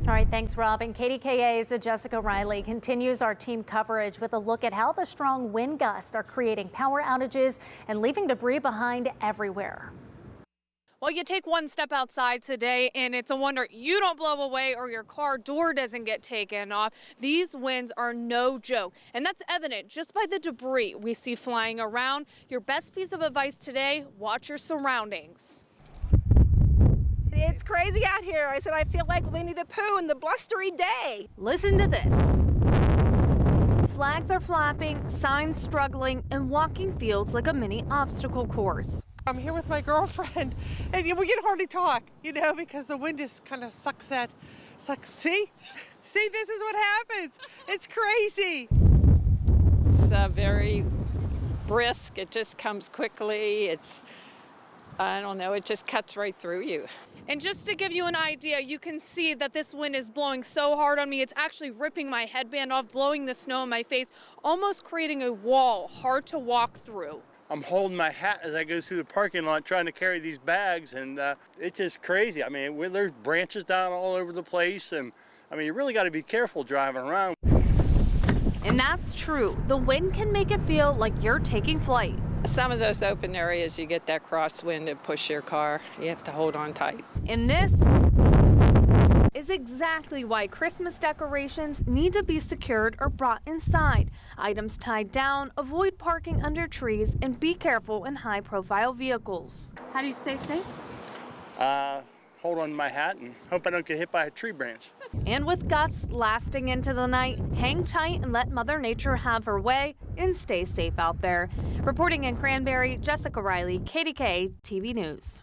All right, thanks, Rob. And KDKA's Jessica Riley continues our team coverage with a look at how the strong wind gusts are creating power outages and leaving debris behind everywhere. Well, you take one step outside today and it's a wonder you don't blow away or your car door doesn't get taken off. These winds are no joke, and that's evident just by the debris we see flying around. Your best piece of advice today, watch your surroundings. It's crazy out here. I said I feel like Winnie the Pooh in the blustery day. Listen to this. Flags are flapping, signs struggling, and walking feels like a mini obstacle course. I'm here with my girlfriend, and we can hardly talk, because the wind just kind of sucks. See, this is what happens. It's crazy. It's very brisk. It just comes quickly. I don't know, it just cuts right through you. And just to give you an idea, you can see that this wind is blowing so hard on me, it's actually ripping my headband off, blowing the snow in my face, almost creating a wall hard to walk through. I'm holding my hat as I go through the parking lot trying to carry these bags, and it's just crazy. I mean, there's branches down all over the place, and you really got to be careful driving around. And that's true. The wind can make it feel like you're taking flight. Some of those open areas, you get that crosswind and push your car. You have to hold on tight. And this is exactly why Christmas decorations need to be secured or brought inside. Items tied down, avoid parking under trees, and be careful in high-profile vehicles. How do you stay safe? Hold on to my hat and hope I don't get hit by a tree branch. And with gusts lasting into the night, hang tight and let Mother Nature have her way and stay safe out there. Reporting in Cranberry, Jessica Riley, KDKA-TV News.